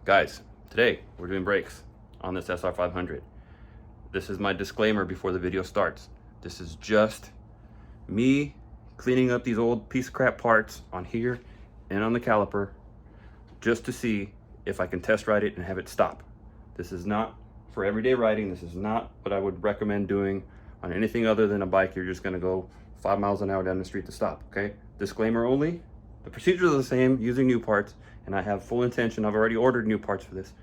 Guys, today we're doing brakes on this SR500. This is my disclaimer before the video starts. This is just me cleaning up these old piece of crap parts on here and on the caliper just to see if I can test ride it and have it stop. This is not for everyday riding. This is not what I would recommend doing on anything other than a bike. You're just gonna go 5 miles an hour down the street to stop, okay? Disclaimer only. The procedures are the same, using new parts, and I have full intention. I've already ordered new parts for this,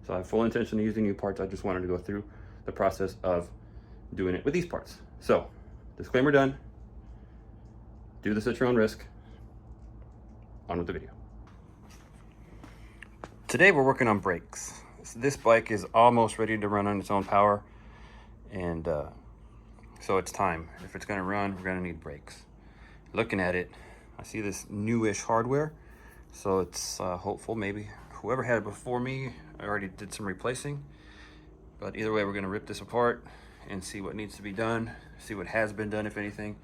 so I have full intention of using new parts. I just wanted to go through the process of doing it with these parts. So, disclaimer done. Do this at your own risk. On with the video. Today we're working on brakes. This bike is almost ready to run on its own power, and so it's time. If it's gonna run, we're gonna need brakes. Looking at it, I see this newish hardware, so it's hopeful. Maybe whoever had it before me, I already did some replacing, but either way we're gonna rip this apart and see what needs to be done, see what has been done, if anything,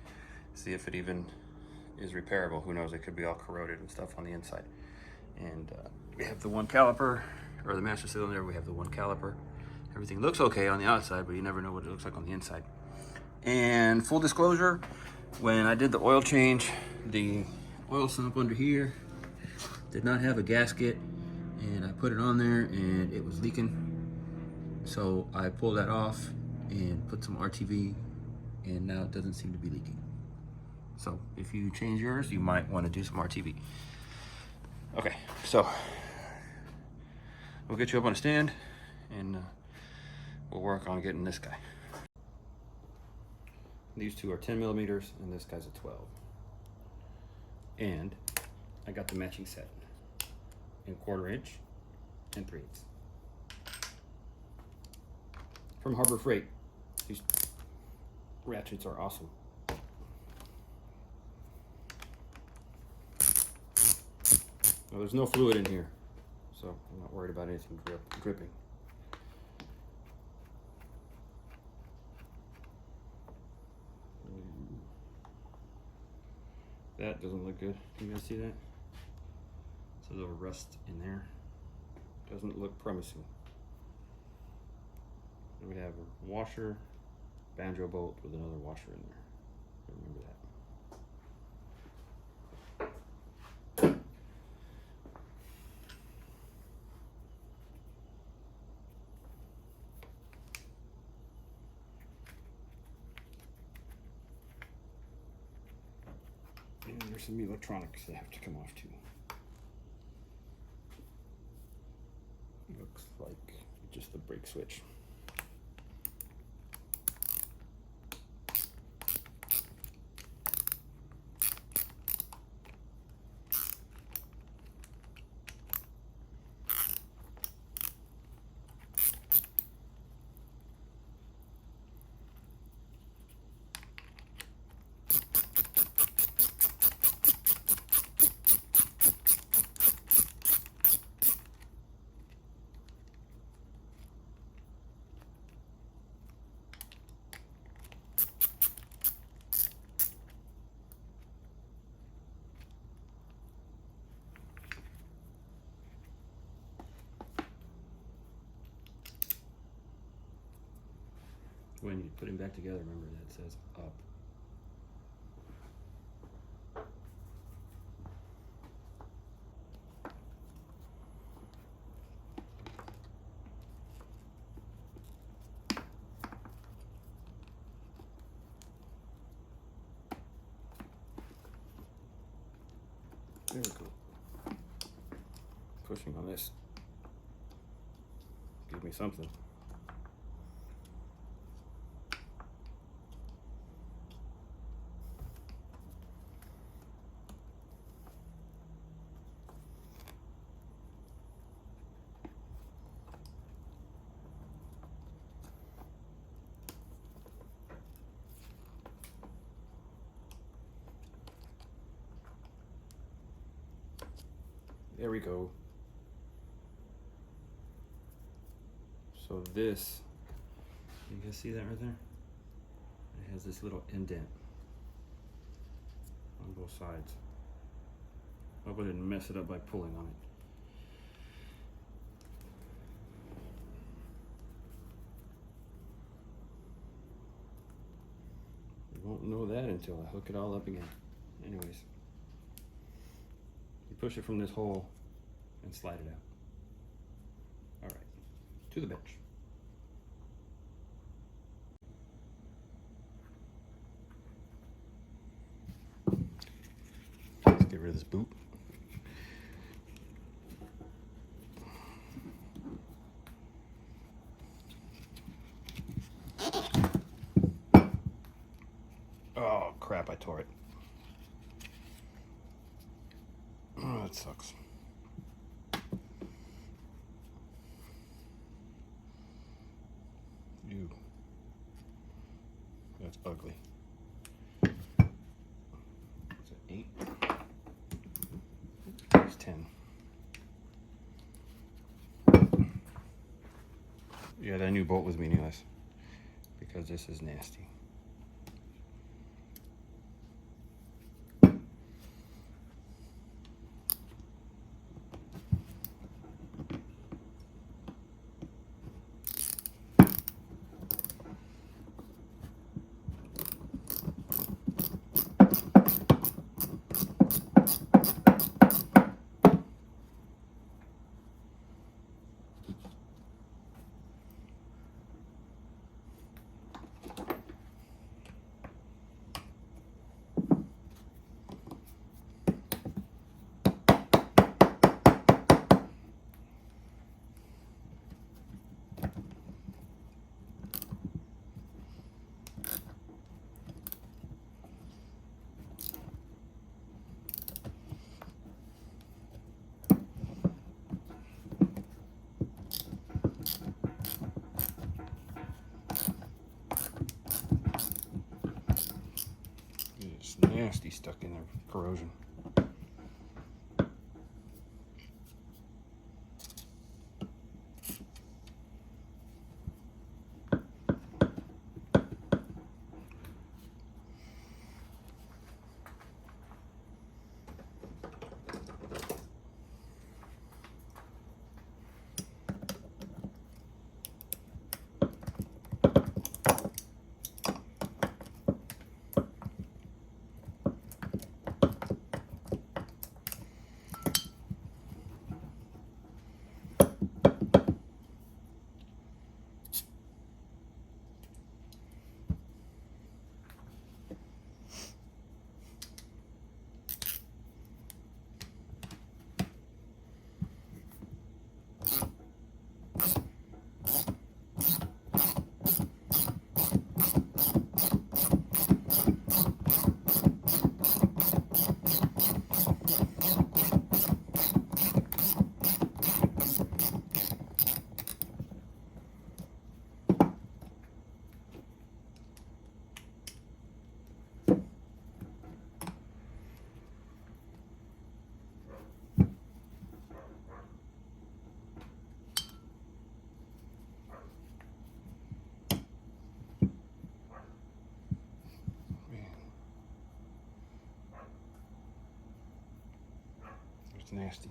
see if it even is repairable. Who knows, it could be all corroded and stuff on the inside. And we have the one caliper, or the master cylinder, we have the one caliper. Everything looks okay on the outside, but you never know what it looks like on the inside. And full disclosure, when I did the oil change, the oil sump under here did not have a gasket, and I put it on there and it was leaking. So I pulled that off and put some RTV, and now it doesn't seem to be leaking. So if you change yours, you might want to do some RTV. Okay, so we'll get you up on a stand and we'll work on getting this guy. These two are 10 millimeters and this guy's a 12. And I got the matching set in 1/4 inch and 3/8 from Harbor Freight. These ratchets are awesome. Well, there's no fluid in here, so I'm not worried about anything dripping. That doesn't look good. Can you guys see that? There's a little rust in there. Doesn't look promising. And we have a washer, banjo bolt with another washer in there. Remember that. And there's some electronics that have to come off too. Looks like just the brake switch. When you put them back together, remember that it says up. Very cool. Pushing on this. Give me something. There we go. So this, you guys see that right there? It has this little indent on both sides. Hope I didn't mess it up by pulling on it. until I hook it all up again. Anyways, you push it from this hole and slide it out. All right, to the bench. Let's get rid of this boot. Oh crap, I tore it. Oh, that sucks. Ew. That's ugly. Is it 8? It's 10. Yeah, that new bolt was meaningless because this is nasty. It's nasty stuck in there, corrosion. It's nasty.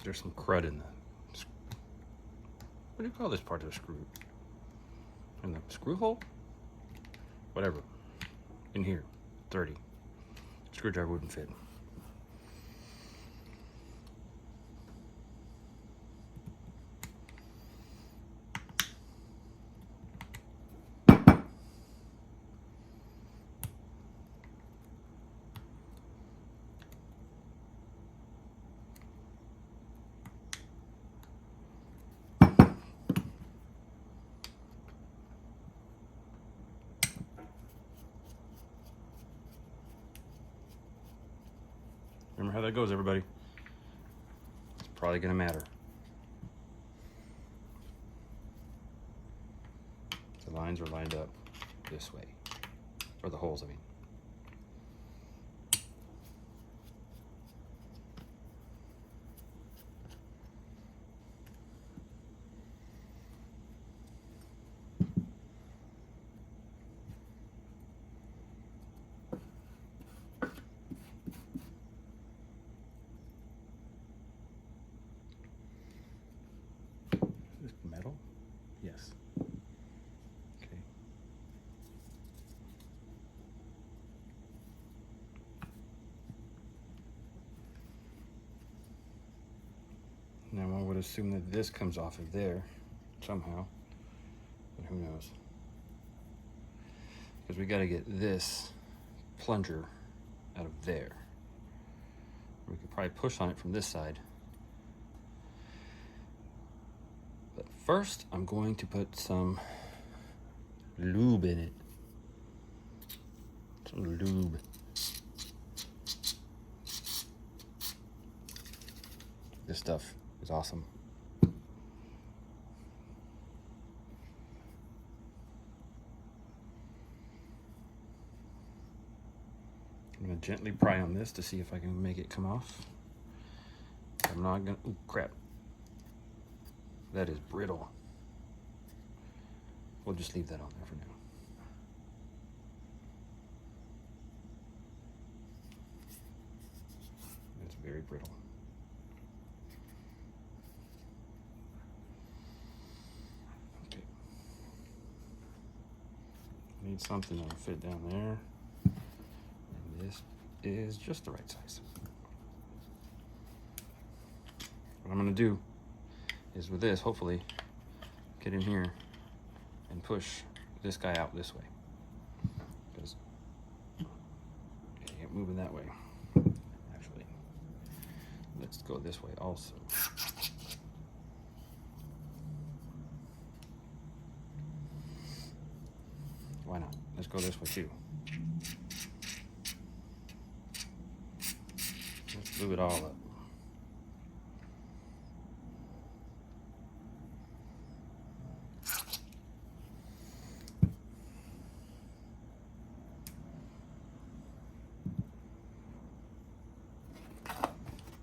There's some crud in the, what do you call this part of the screw? In the screw hole? Whatever. In here, 30. Screwdriver wouldn't fit. Remember how that goes, everybody. It's probably gonna matter. The lines are lined up this way. Or the holes, I mean. Metal? Yes. Okay. Now I would assume that this comes off of there somehow, but who knows? Because we got to get this plunger out of there. We could probably push on it from this side. But first, I'm going to put some lube in it. Some lube. This stuff is awesome. I'm gonna gently pry on this to see if I can make it come off. I'm not gonna, oh crap. That is brittle. We'll just leave that on there for now. It's very brittle. Okay. Need something that'll fit down there. And this is just the right size. What I'm gonna do is with this, hopefully, get in here and push this guy out this way. Because it ain't moving that way. Actually, let's go this way also. Why not? Let's go this way too. Let's move it all up.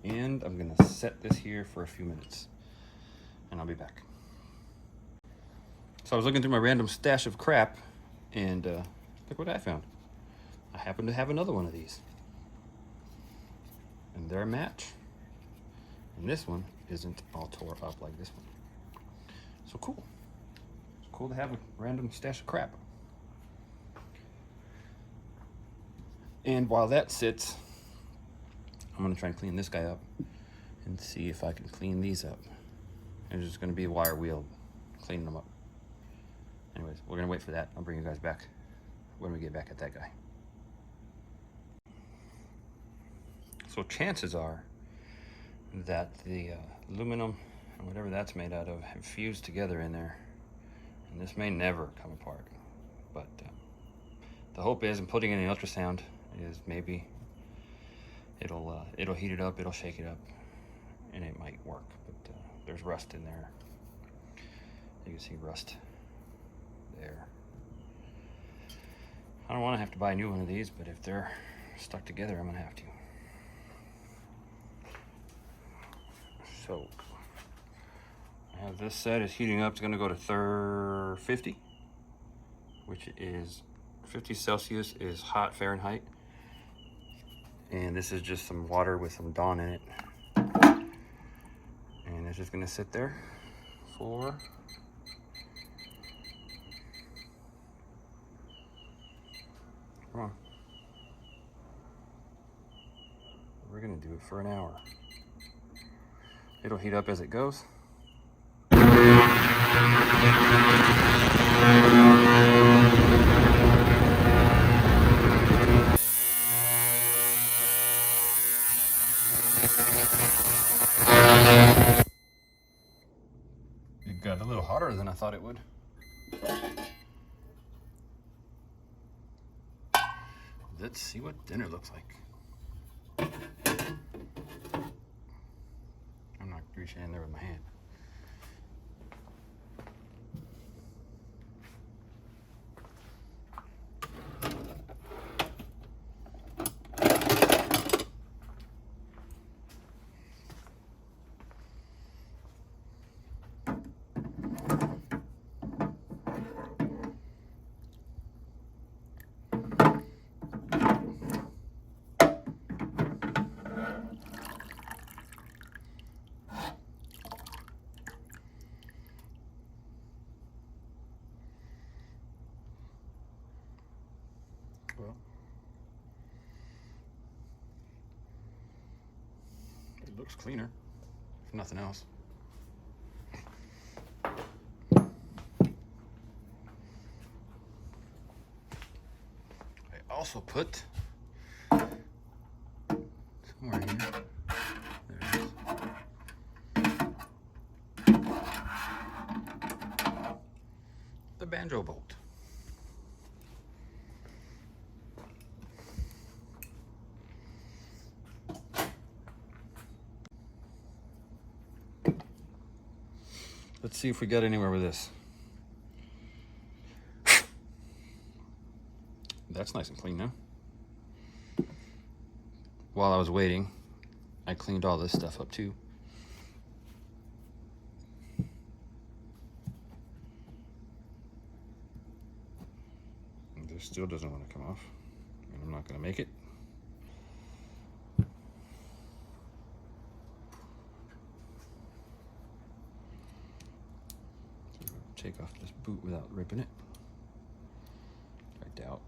And I'm gonna set this here for a few minutes and I'll be back. So I was looking through my random stash of crap and look what I found. I happen to have another one of these. And they're a match. And this one isn't all tore up like this one. So cool. It's cool to have a random stash of crap. And while that sits, I'm gonna try and clean this guy up and see if I can clean these up. It's just gonna be wire wheel cleaning them up. Anyways, we're gonna wait for that. I'll bring you guys back when we get back at that guy. So chances are that the aluminum and whatever that's made out of have fused together in there, and this may never come apart. But the hope is, in putting in an ultrasound, is maybe it'll heat it up, it'll shake it up, and it might work. But there's rust in there. You can see rust there. I don't want to have to buy a new one of these, but if they're stuck together, I'm gonna have to. So I have this set is heating up. It's gonna go to 50, which is 50 Celsius is hot Fahrenheit. And this is just some water with some Dawn in it. it's just gonna sit there for come on. We're gonna do it for an hour. It'll heat up as it goes. It got a little hotter than I thought it would. Let's see what dinner looks like. I'm not reaching in there with my hand. Well, it looks cleaner, if nothing else. I also put somewhere here. There it is. The banjo bolt. Let's see if we got anywhere with this. That's nice and clean now. While I was waiting, I cleaned all this stuff up too. This still doesn't want to come off, and I'm not going to make it. Take off this boot without ripping it. I doubt.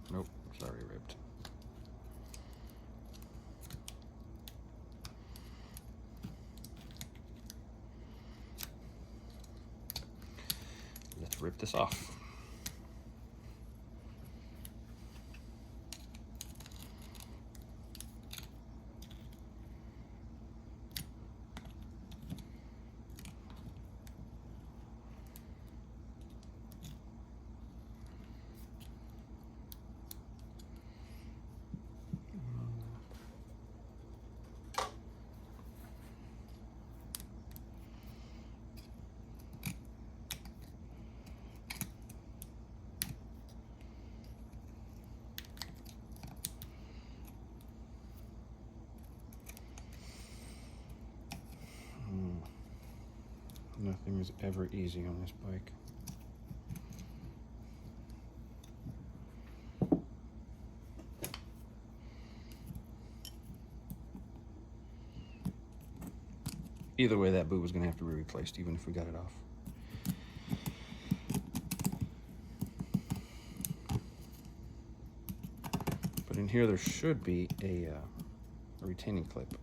Nope, it's already ripped. Let's rip this off. Nothing is ever easy on this bike. Either way, that boot was going to have to be replaced, even if we got it off. But in here, there should be a retaining clip.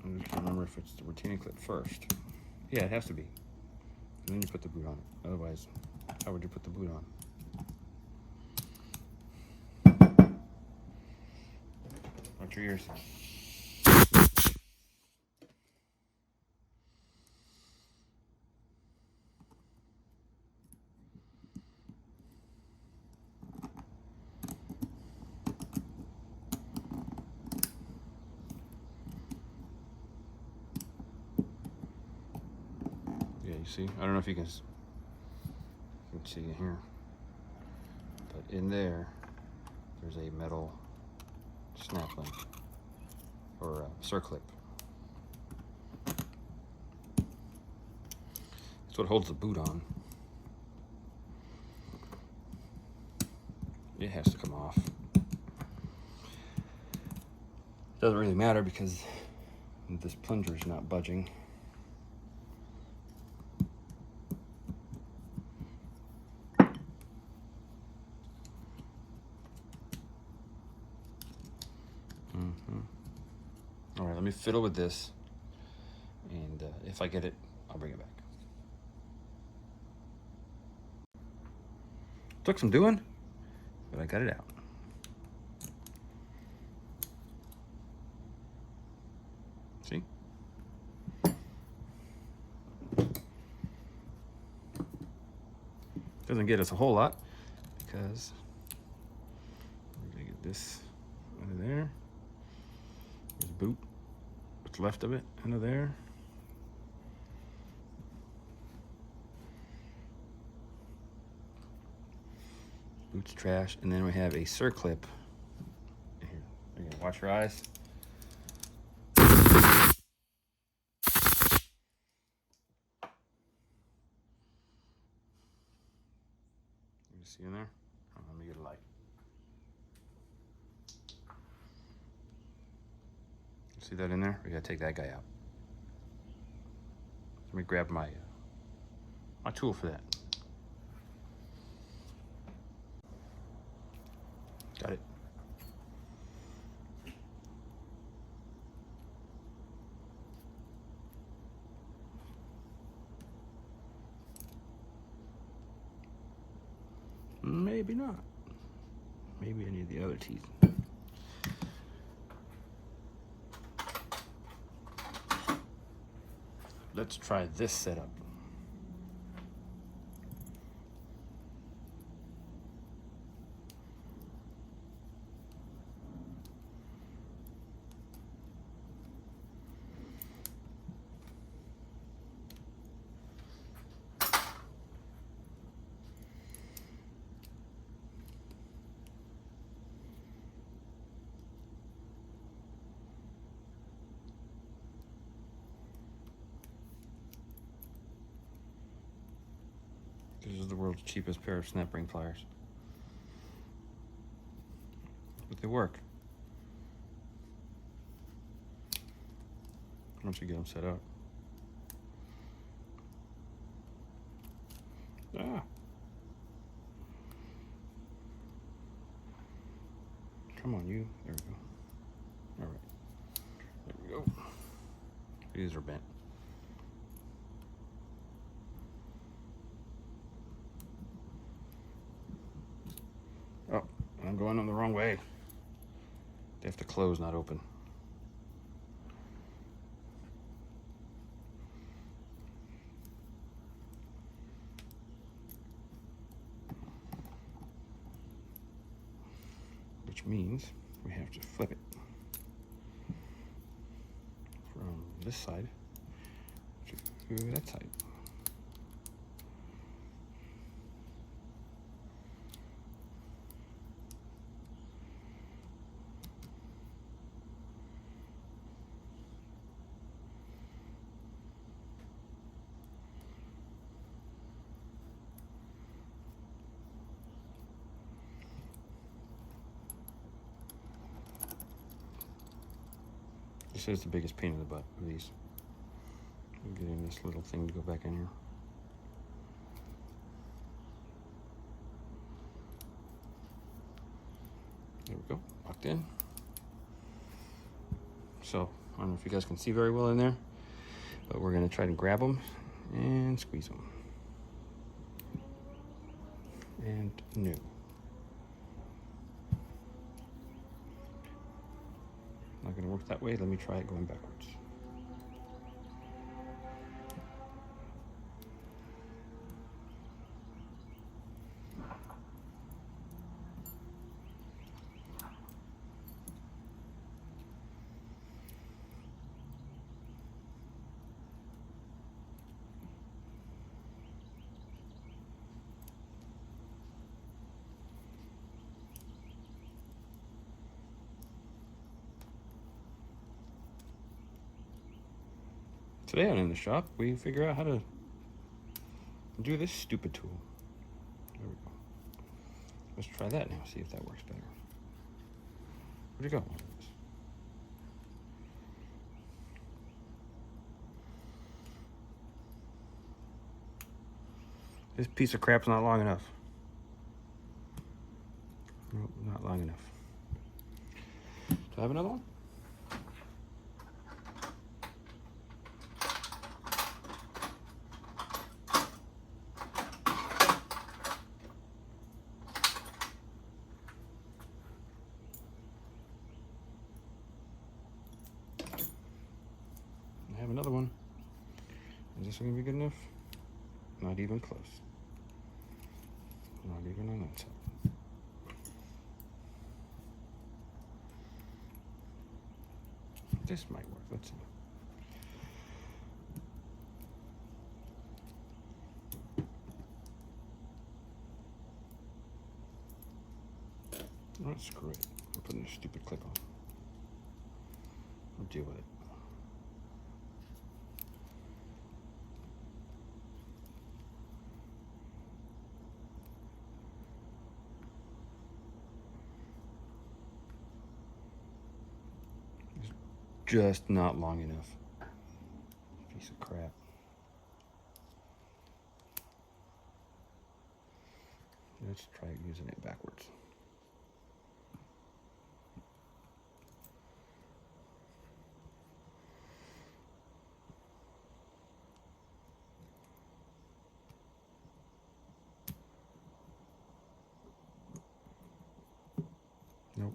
I just can't remember if it's the retaining clip first. Yeah, it has to be. And then you put the boot on it. Otherwise, how would you put the boot on? Watch your ears. See, I don't know if you can see it here, but in there, there's a metal snap link or circlip. That's what holds the boot on. It has to come off. Doesn't really matter because And this plunger is not budging. All right, let me fiddle with this, and if I get it, I'll bring it back. Took some doing, but I got it out. See? Doesn't get us a whole lot because we're gonna get this under there. There's a boot, what's left of it under there. Boot's trash, and then we have a circlip. Here, again, watch your eyes. You see in there? Oh, let me get a light. See that in there? We gotta take that guy out. Let me grab my tool for that. Got it. Maybe not. Maybe I need the other teeth. Let's try this setup. This is the world's cheapest pair of snap ring pliers. But they work. Once you get them set up. Ah. Come on, you. There we go. All right. There we go. These are bent. Oh, I'm going on the wrong way. They have to close, not open. Which means we have to flip it from this side to that side. This is the biggest pain in the butt of these. I'm getting this little thing to go back in here. There we go, locked in. So, I don't know if you guys can see very well in there, but we're gonna try to grab them and squeeze them. And new. Not gonna work that way. Let me try it going backwards. Today on In the Shop, we figure out how to do this stupid tool. There we go. Let's try that now, see if that works better. Where'd it go? This piece of crap's not long enough. Nope, not long enough. Do I have another one? I have another one. Is this one gonna be good enough? Not even close. Not even on that side. This might work. Let's see. Oh, screw it. I'm putting this stupid clip on. I'll deal with it. It's just not long enough. Piece of crap. Let's try using it backwards. Nope.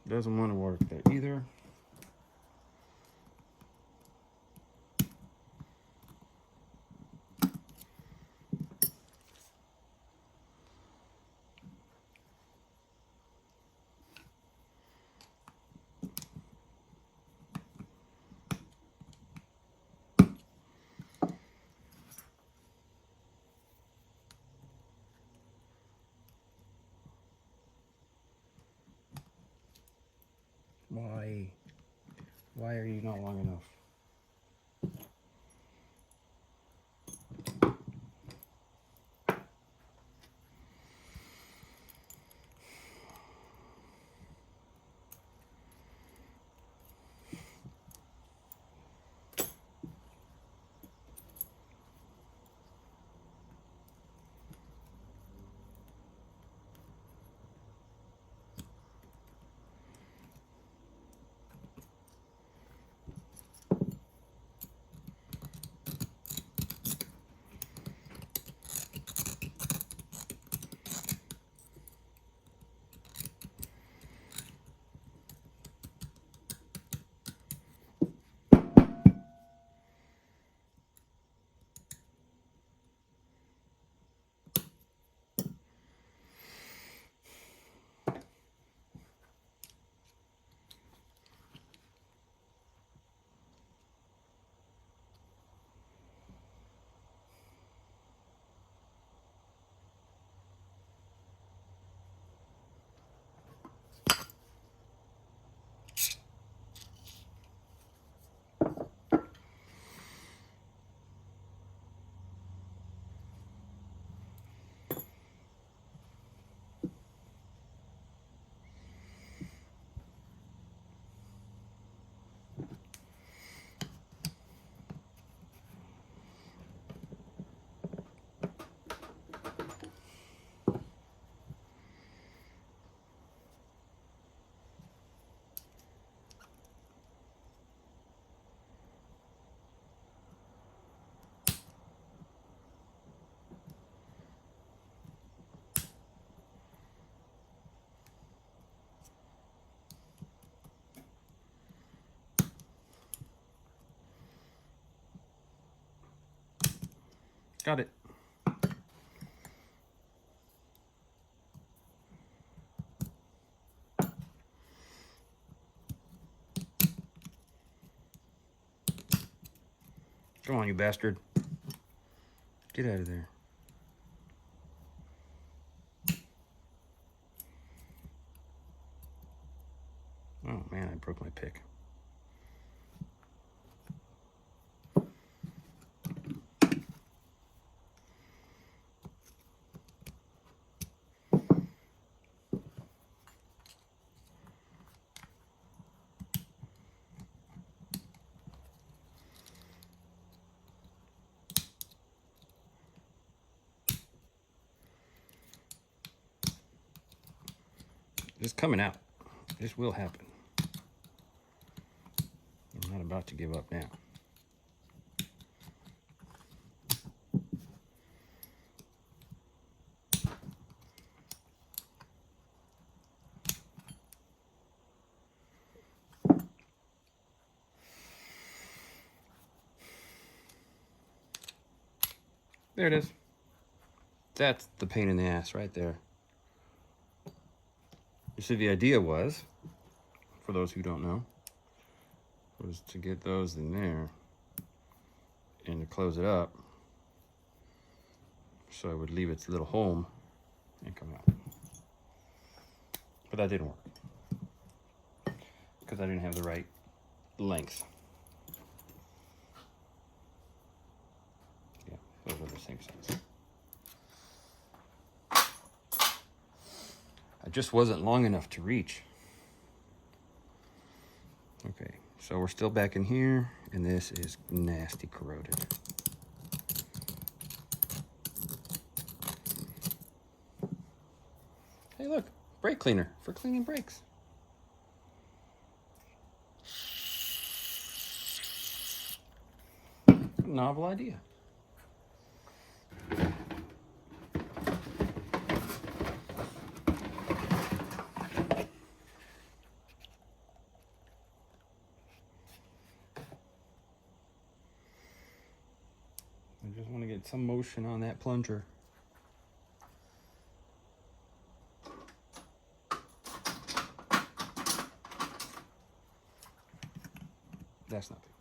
Doesn't want to work there either. Why? Why are you not long enough? Got it. Come on, you bastard. Get out of there. Oh man, I broke my pick. It's coming out. This will happen. I'm not about to give up now. There it is. That's the pain in the ass right there. You see, the idea was, for those who don't know, was to get those in there and to close it up so it would leave its little home and come out. But that didn't work because I didn't have the right length. Yeah, those are the same size. I just wasn't long enough to reach. Okay, so we're still back in here, and this is nasty corroded. Hey, look, brake cleaner for cleaning brakes. Novel idea. I just want to get some motion on that plunger. That's not big.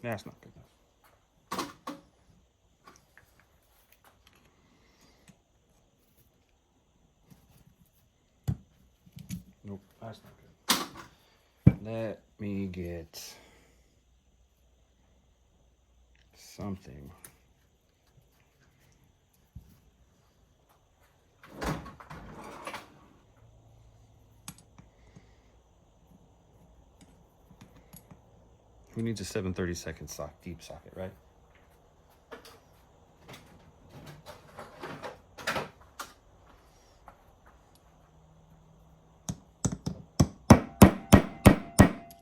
That's not good enough. Nope, that's not good. Let me get something. Who needs a 7/32 deep socket, right?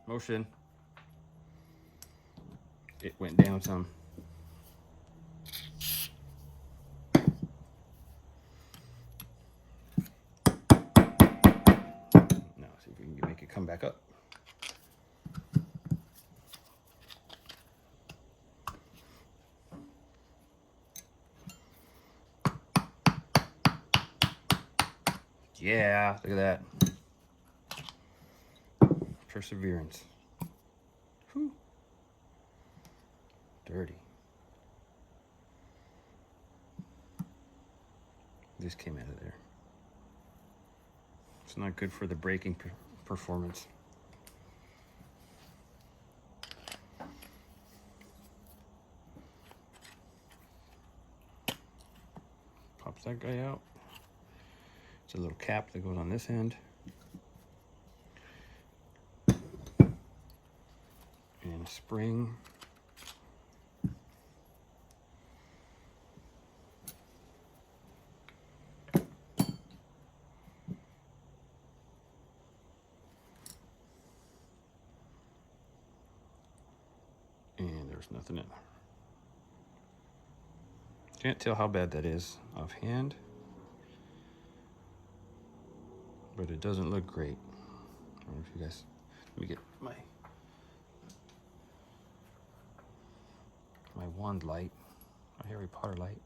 Motion. It went down some. Now see if we can make it come back up. Yeah, look at that. Perseverance. Whew. Dirty. This came out of there. It's not good for the braking performance. Pops that guy out. It's a little cap that goes on this end. And a spring. And there's nothing in there. Can't tell how bad that is offhand, but it doesn't look great. I don't know if you guys, let me get my wand light, my Harry Potter light.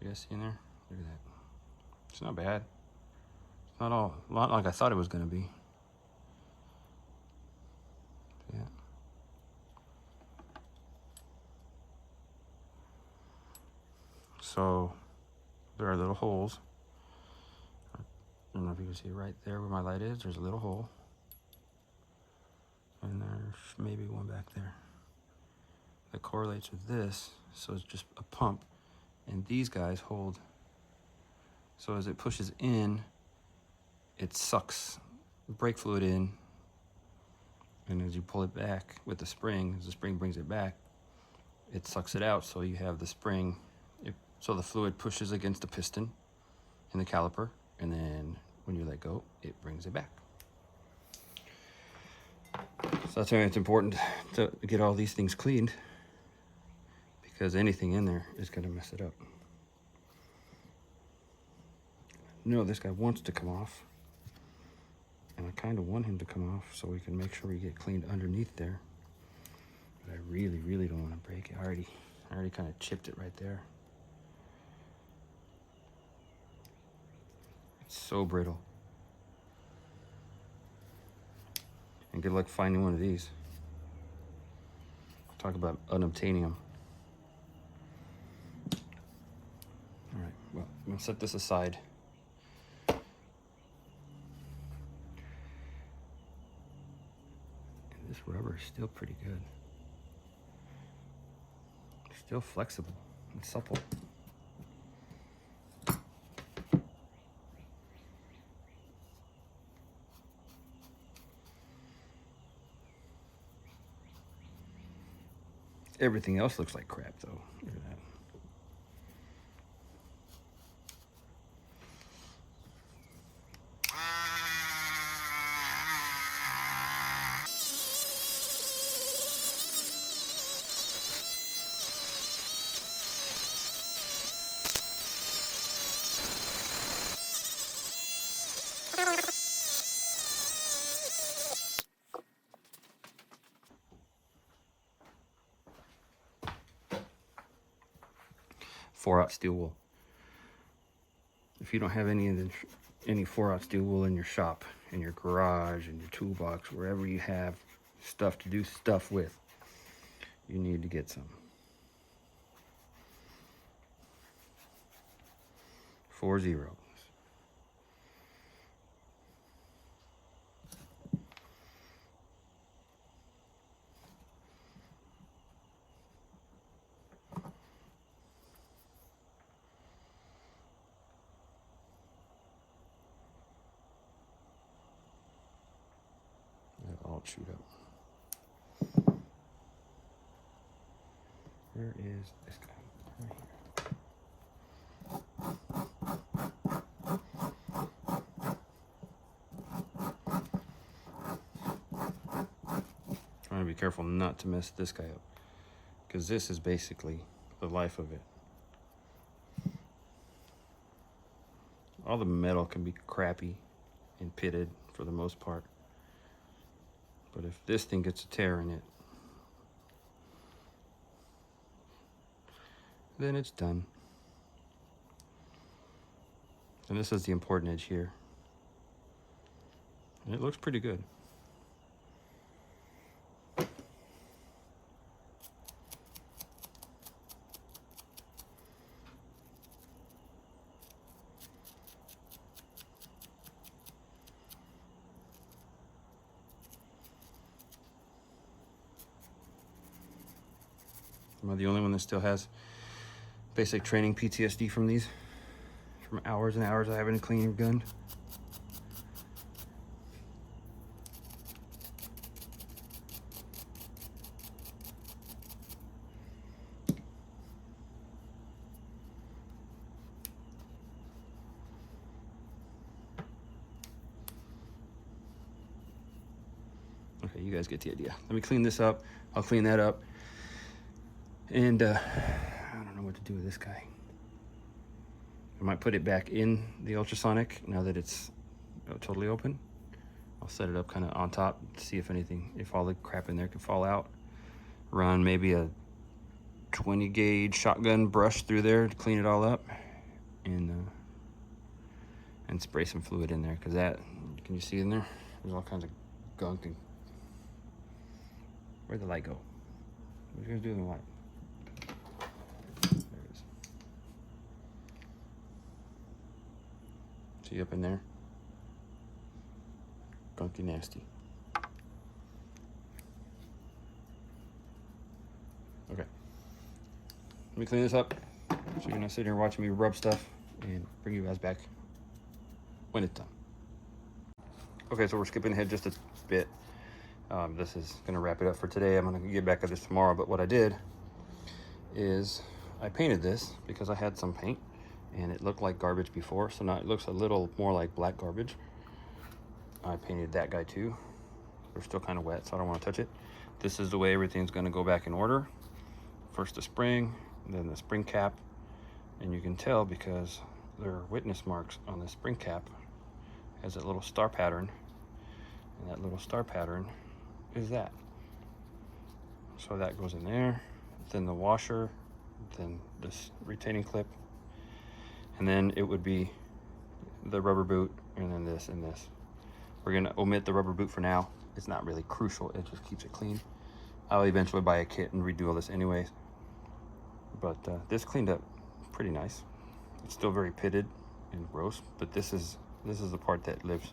You guys see in there? Look at that. It's not bad. It's not like I thought it was gonna be. Yeah. So there are little holes. I don't know if you can see right there where my light is. There's a little hole. And there's maybe one back there. That correlates with this. So it's just a pump. And these guys hold. So as it pushes in, it sucks brake fluid in. And as you pull it back with the spring, as the spring brings it back, it sucks it out, so you have the spring. So the fluid pushes against the piston in the caliper, and then when you let go, it brings it back. So that's why it's important to get all these things cleaned, because anything in there is going to mess it up. No, this guy wants to come off, and I kind of want him to come off so we can make sure we get cleaned underneath there. But I really, really don't want to break it. I already kind of chipped it right there. It's so brittle. And good luck finding one of these. Talk about unobtainium. All right, well, I'm gonna set this aside. And this rubber is still pretty good. Still flexible and supple. Everything else looks like crap, though. Look at that. Four-aught steel wool. If you don't have any 4-aught steel wool in your shop, in your garage, in your toolbox, wherever you have stuff to do stuff with, you need to get some. 4 zeros. All chewed up. Where is this guy? Right here. Trying to be careful not to mess this guy up, because this is basically the life of it. All the metal can be crappy and pitted for the most part. But if this thing gets a tear in it, then it's done. And this is the important edge here. And it looks pretty good. Am I the only one that still has basic training PTSD from these? From hours and hours I haven't cleaned and gunned? Okay, you guys get the idea. Let me clean this up. I'll clean that up. And I don't know what to do with this guy. I might put it back in the ultrasonic now that it's totally open. I'll set it up kind of on top to see if all the crap in there can fall out. Run maybe a 20 gauge shotgun brush through there to clean it all up, and spray some fluid in there, because that, can you see in there? There's all kinds of gunk. And where'd the light go? What are you gonna do with the light? There it is. See up in there? Gunky nasty. Okay. Let me clean this up so you're not sitting here watching me rub stuff, and bring you guys back when it's done. Okay, so we're skipping ahead just a bit. This is gonna wrap it up for today. I'm gonna get back at this tomorrow, but what I did is I painted this because I had some paint and it looked like garbage before, so now it looks a little more like black garbage. I painted that guy too. They're still kind of wet, so I don't want to touch it. This is the way everything's going to go back in order. First the spring, then the spring cap, and you can tell because there are witness marks on the spring cap. It has a little star pattern, and that little star pattern is that. So that goes in there, then the washer, then this retaining clip, and then it would be the rubber boot, and then this and this. We're gonna omit the rubber boot for now. It's not really crucial, it just keeps it clean. I'll eventually buy a kit and redo all this anyways. But this cleaned up pretty nice. It's still very pitted and gross, but this is the part that lives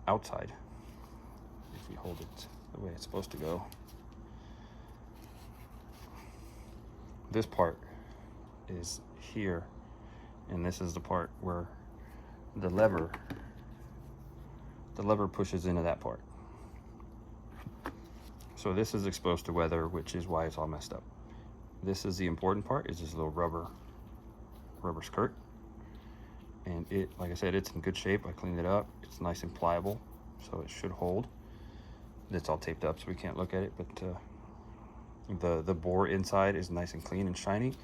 outside. If we hold it the way it's supposed to go. This part is here, and this is the part where the lever pushes into that part. So this is exposed to weather, which is why it's all messed up. This is the important part, is this little rubber skirt. And it, like I said, it's in good shape. I cleaned it up. It's nice and pliable, so it should hold. It's all taped up, so we can't look at it, but the bore inside is nice and clean and shiny,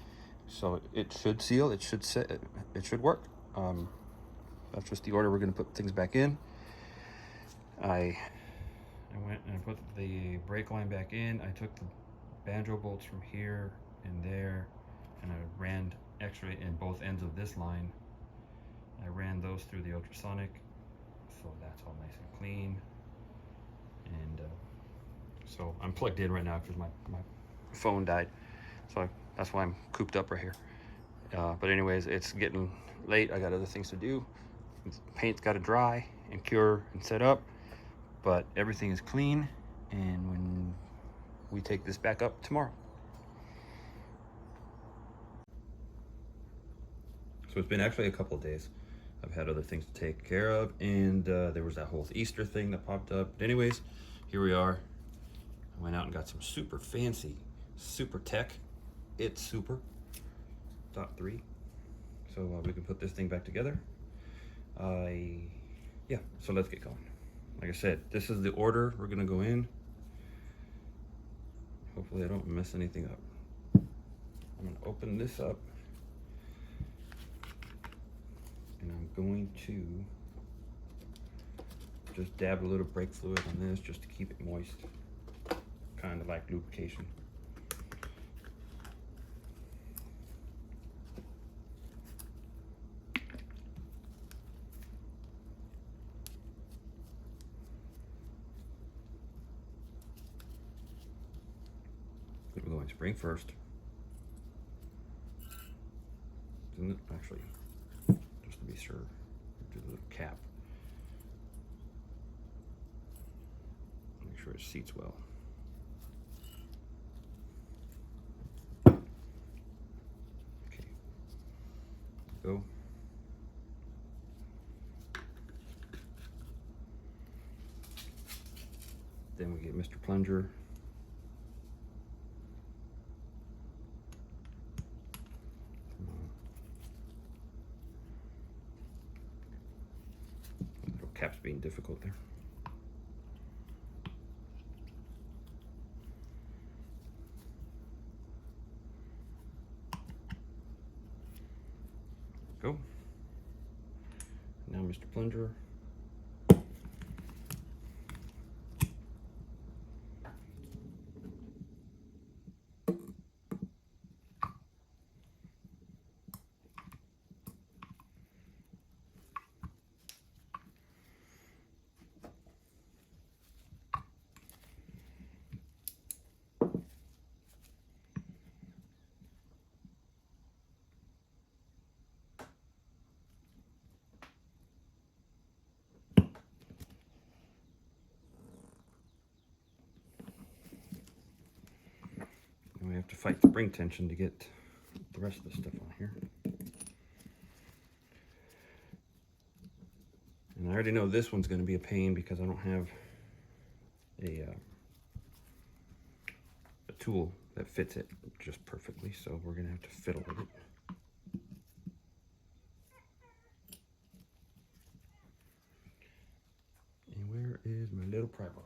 so it should seal. It should sit. It should work. That's just the order we're going to put things back in. I went and I put the brake line back in. I took the banjo bolts from here and there, and I ran X-ray in both ends of this line. I ran those through the ultrasonic, so that's all nice and clean. And so I'm plugged in right now because my phone died, so that's why I'm cooped up right here. But anyways, it's getting late. I got other things to do. Paint's got to dry and cure and set up, but everything is clean, and when we take this back up tomorrow. So it's been actually a couple of days. I've had other things to take care of, and there was that whole Easter thing that popped up. But anyways, here we are. I went out and got some super fancy, super tech. It's super. .3. So we can put this thing back together. Yeah, so let's get going. Like I said, this is the order we're gonna go in. Hopefully I don't mess anything up. I'm gonna open this up, and I'm going to just dab a little brake fluid on this just to keep it moist, kind of like lubrication. We're going spring first. Actually, just to be sure, do the little cap. Make sure it seats well. Okay, go. Then we get Mr. Plunger. Cap's being difficult there. Go. Now Mr. Plunger. We have to fight spring tension to get the rest of the stuff on here. And I already know this one's going to be a pain because I don't have a tool that fits it just perfectly, so we're gonna have to fiddle with it. And where is my little pry bar?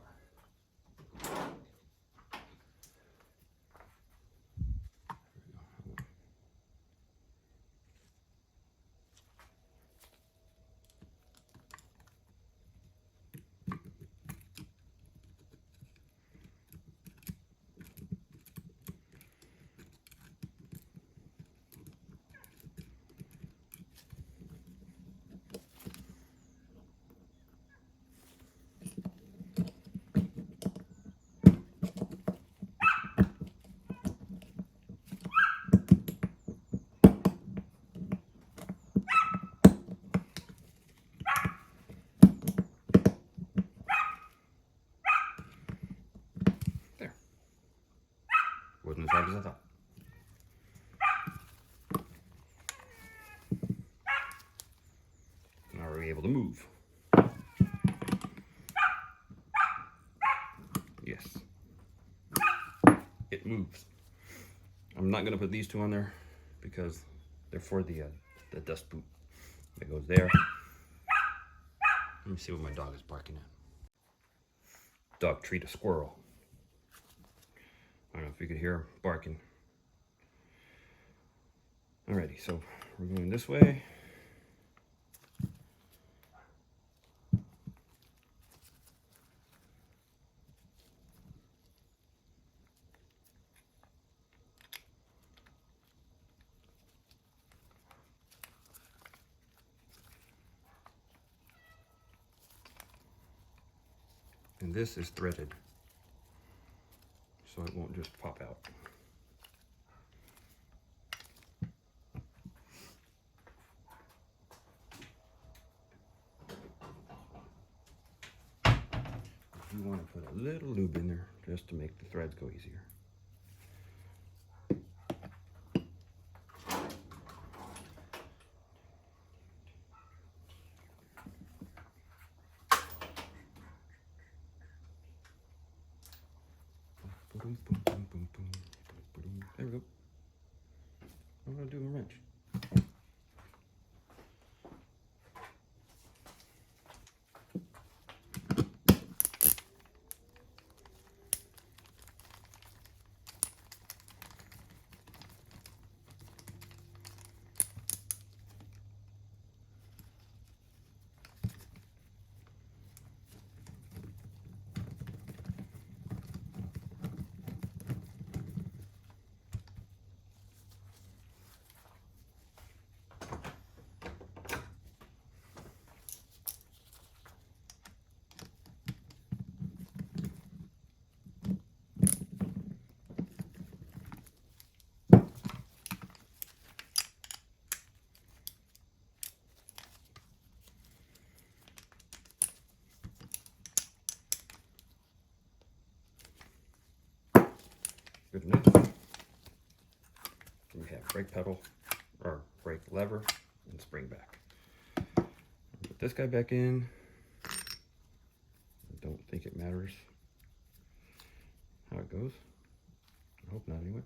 Wasn't as hard as I thought. Now are we able to move? Yes. It moves. I'm not gonna put these two on there because they're for the dust boot that goes there. Let me see what my dog is barking at. Dog treat a squirrel. I don't know if you could hear him barking. Alrighty, so we're going this way. And this is threaded, so it won't just pop out. You want to put a little lube in there just to make the threads go easier. There we go. I'm going to do a wrench. Good enough. We have brake pedal, or brake lever, and spring back. Put this guy back in. I don't think it matters how it goes. I hope not anyway.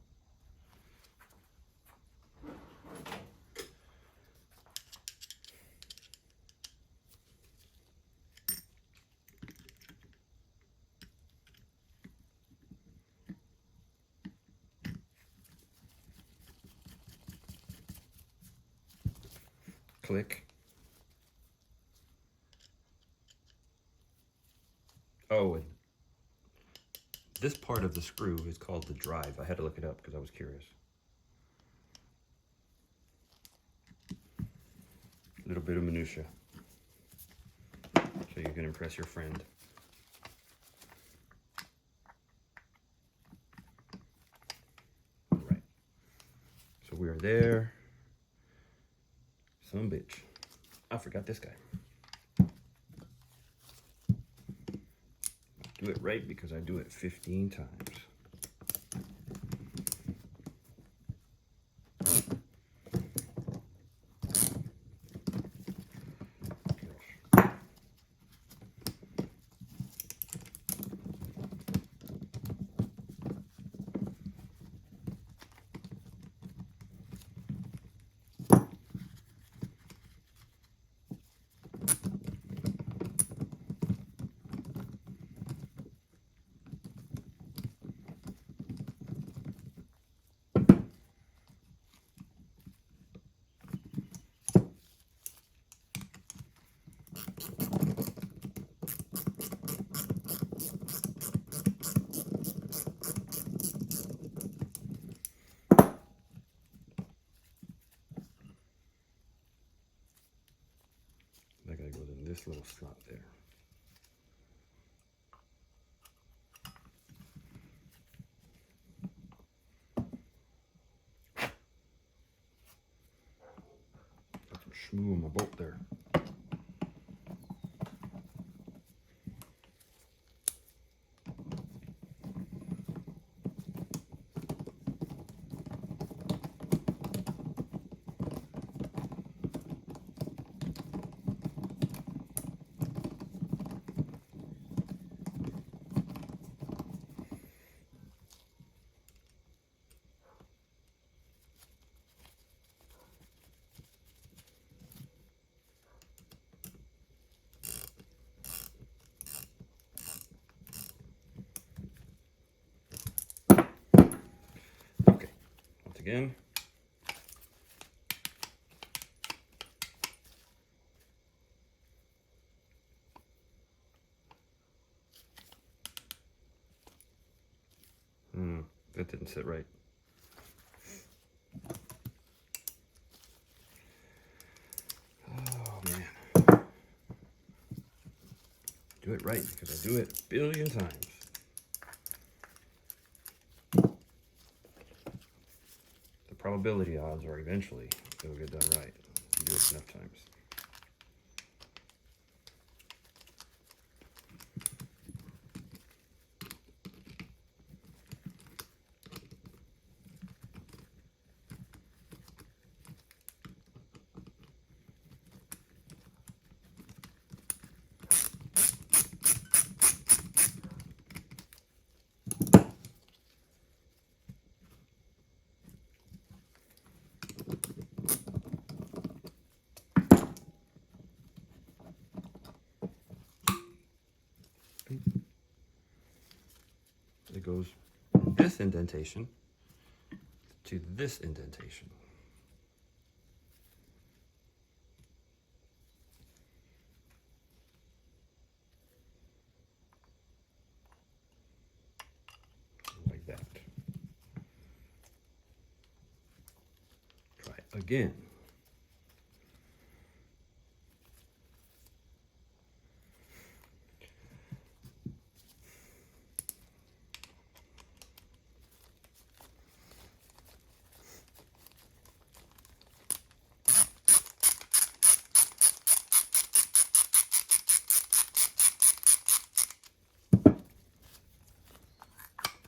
Click. Oh, and this part of the screw is called the drive. I had to look it up because I was curious. A little bit of minutia, so you can impress your friend. All right, so we are there. Some bitch. I forgot this guy. Do it right because I do it 15 times. this little slot there. Got some schmoo on my bolt there. Okay, once again. That didn't sit right. Oh man. Do it right because I do it a billion times. The probability odds are eventually it'll get done right. You do it enough times. It goes from this indentation to this indentation. Like that. Try it again.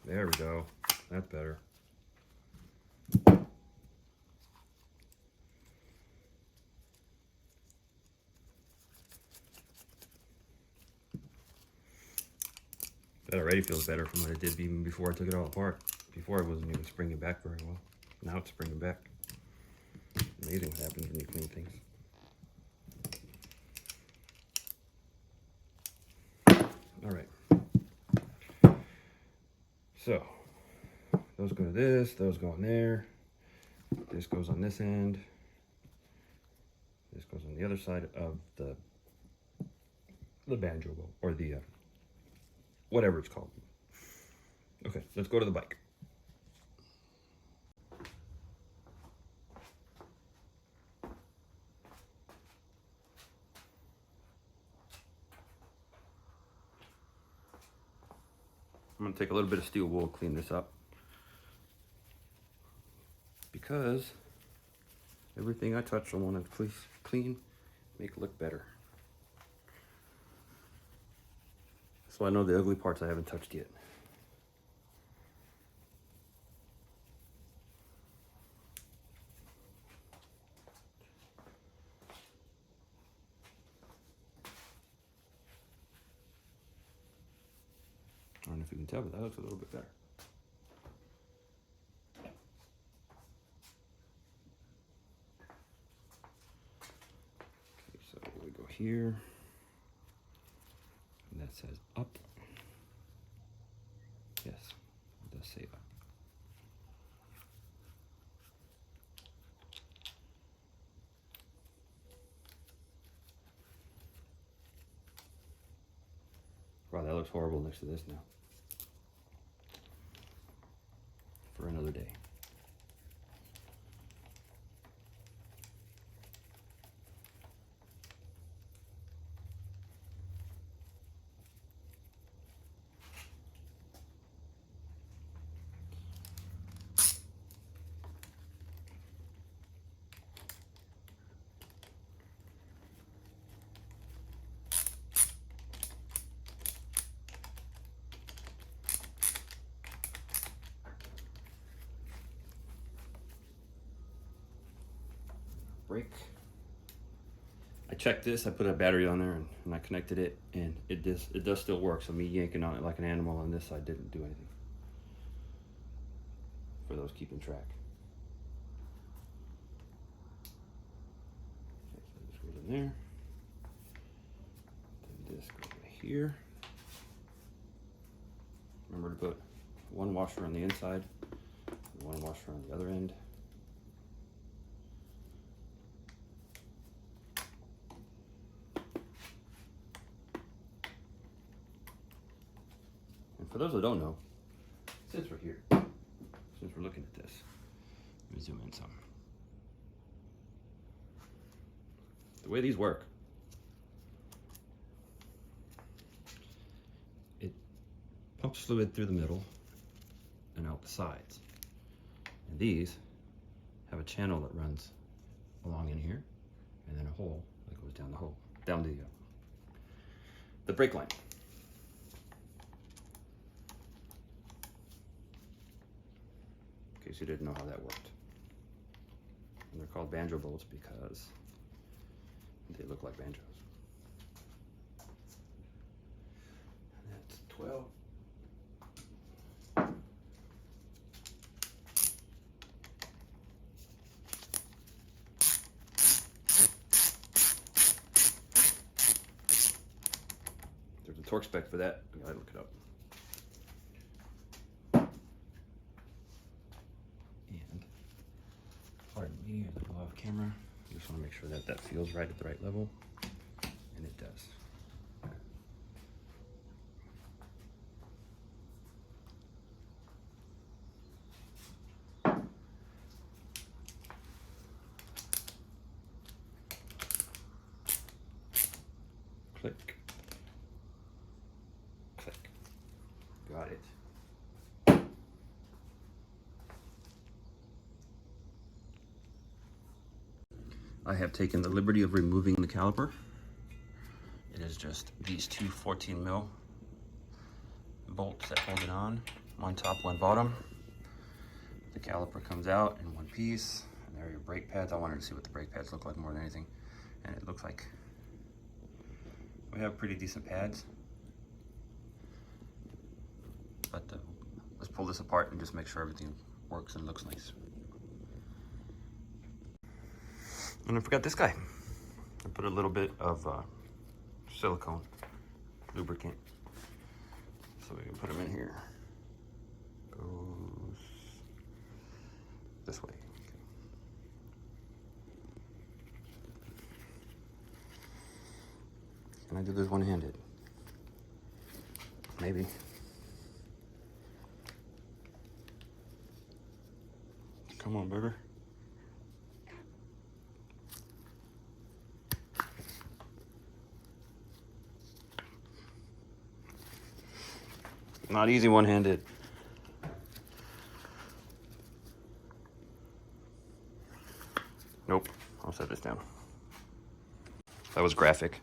There we go. That's better. That already feels better from what it did even before I took it all apart. Before it wasn't even springing back very well. Now it's springing back. Amazing what happens when you clean things. All right. So, those go to this, those go on there. This goes on this end. This goes on the other side of the banjo bow, or the whatever it's called. Okay, let's go to the bike. I'm going to take a little bit of steel wool, clean this up, because everything I touch I want to clean, make it look better. So I know the ugly parts I haven't touched yet. I don't know if you can tell, but that looks a little bit better. Okay, so we go here, and that says up. Yes, it does say up. Wow, that looks horrible next to this now. For another day. brake. I checked this, I put a battery on there and I connected it, and it does still work. So me yanking on it like an animal on this side didn't do anything. For those keeping track. Okay, so this goes in there. Then this goes right here. Remember to put one washer on the inside, and one washer on the other end. And for those that don't know, since we're here, since we're looking at this, let me zoom in some. The way these work, it pumps fluid through the middle and out the sides. And these have a channel that runs along in here, and then a hole that goes down the hole, down the brake line. In case you didn't know how that worked. And they're called banjo bolts because they look like banjos. And that's 12. There's a torque spec for that. I gotta look it up. Pardon me, as I go off camera. I just want to make sure that that feels right at the right level, and it does. Click. Click. Got it. I have taken the liberty of removing the caliper. It is just these two 14 mil bolts that hold it on, one top, one bottom. The caliper comes out in one piece, and there are your brake pads. I wanted to see what the brake pads look like more than anything, and it looks like we have pretty decent pads. But let's pull this apart and just make sure everything works and looks nice. And I forgot this guy. I put a little bit of silicone lubricant, so we can put them in here. Goes this way. Okay. Can I do this one-handed? Maybe. Come on, baby. Not easy one-handed. Nope, I'll set this down. That was graphic.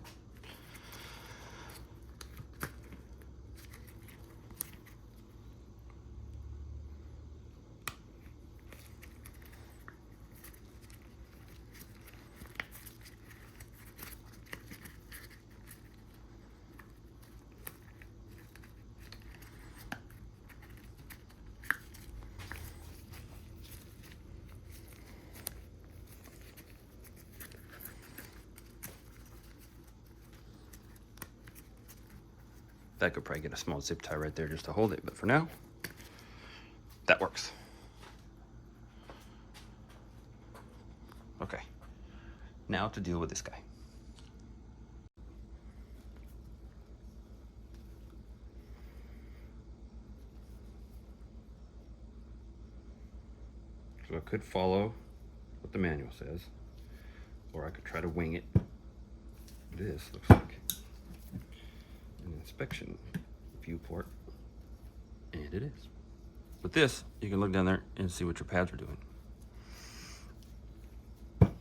That could probably get a small zip tie right there just to hold it, but for now, that works. Okay, now to deal with this guy. So I could follow what the manual says, or I could try to wing it. This looks like an inspection viewport, and it is. With this, you can look down there and see what your pads are doing. But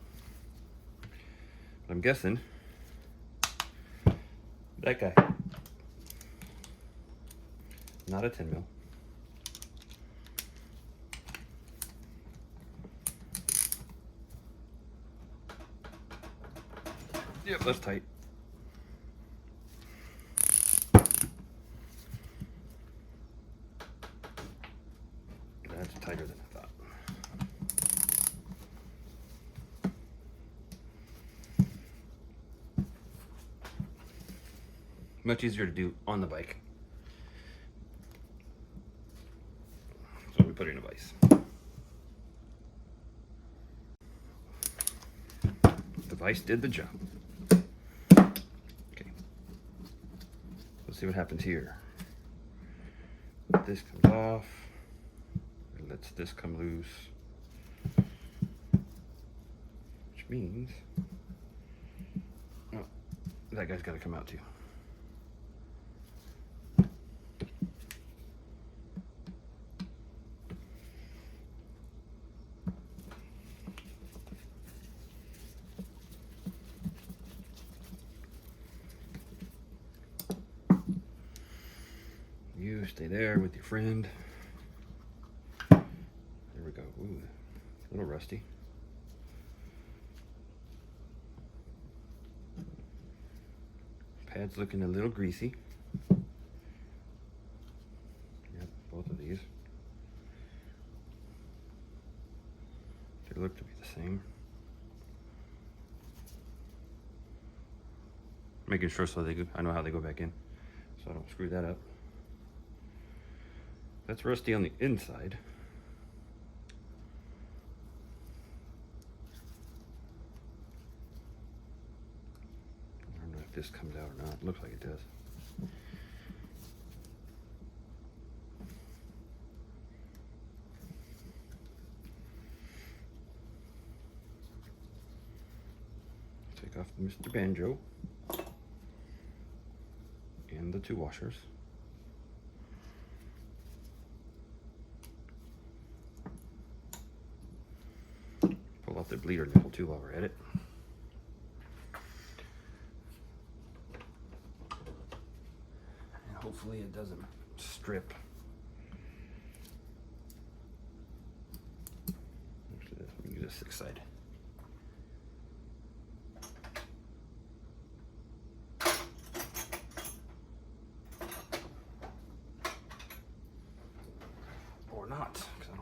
I'm guessing that guy, not a 10 mil. Yep, that's tight. That's tighter than I thought. Much easier to do on the bike. So we put it in a vise. The vise did the job. Okay. Let's see what happens here. This comes off. It lets this come loose. Which means, oh, that guy's got to come out too. You stay there with your friend. There we go. Ooh, a little rusty. Pad's looking a little greasy. Yep, both of these. They look to be the same. Making sure so I know how they go back in, so I don't screw that up. That's rusty on the inside. I don't know if this comes out or not. It looks like it does. Take off Mr. Banjo and the two washers. Pull off the bleeder nipple too while we're at it. And hopefully it doesn't strip. Actually, let me use this side. Or not, because I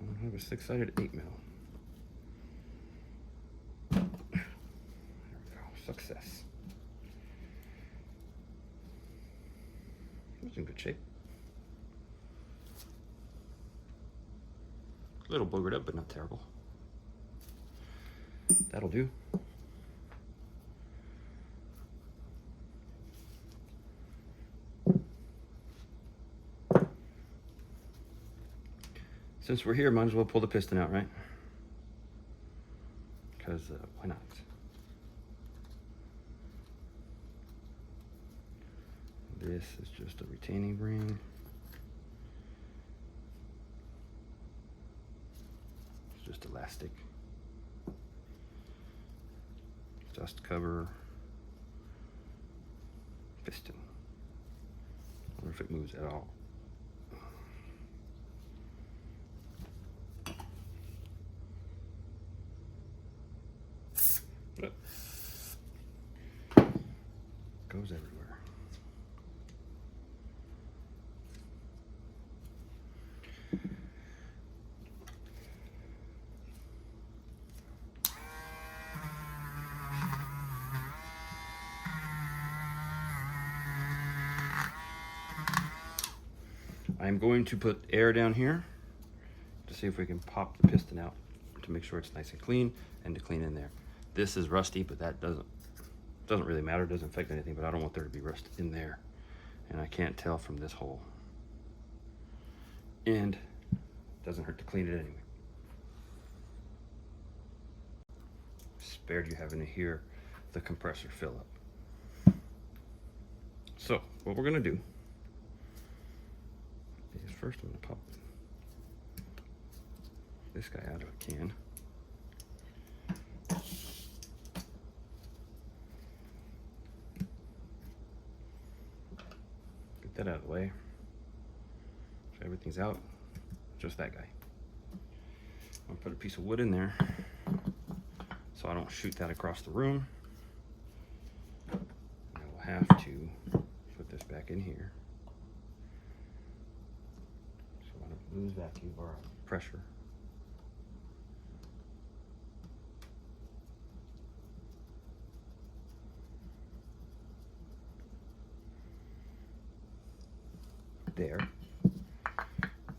don't have a 6-sided 8mm. Success. It's in good shape. A little boogered up, but not terrible. That'll do. Since we're here, might as well pull the piston out, right? Because why not? This is just a retaining ring. It's just elastic. Dust cover. Piston. I wonder if it moves at all. Look. Goes everywhere. I'm going to put air down here to see if we can pop the piston out to make sure it's nice and clean and to clean in there. This is rusty, but that doesn't really matter. It doesn't affect anything, but I don't want there to be rust in there. And I can't tell from this hole. And it doesn't hurt to clean it anyway. Spared you having to hear the compressor fill up. So what we're gonna do is first I'm gonna pop this guy out of a can. Get that out of the way. So everything's out, just that guy. I'm gonna put a piece of wood in there so I don't shoot that across the room. have to put this back in here. So I want to lose vacuum or pressure. There.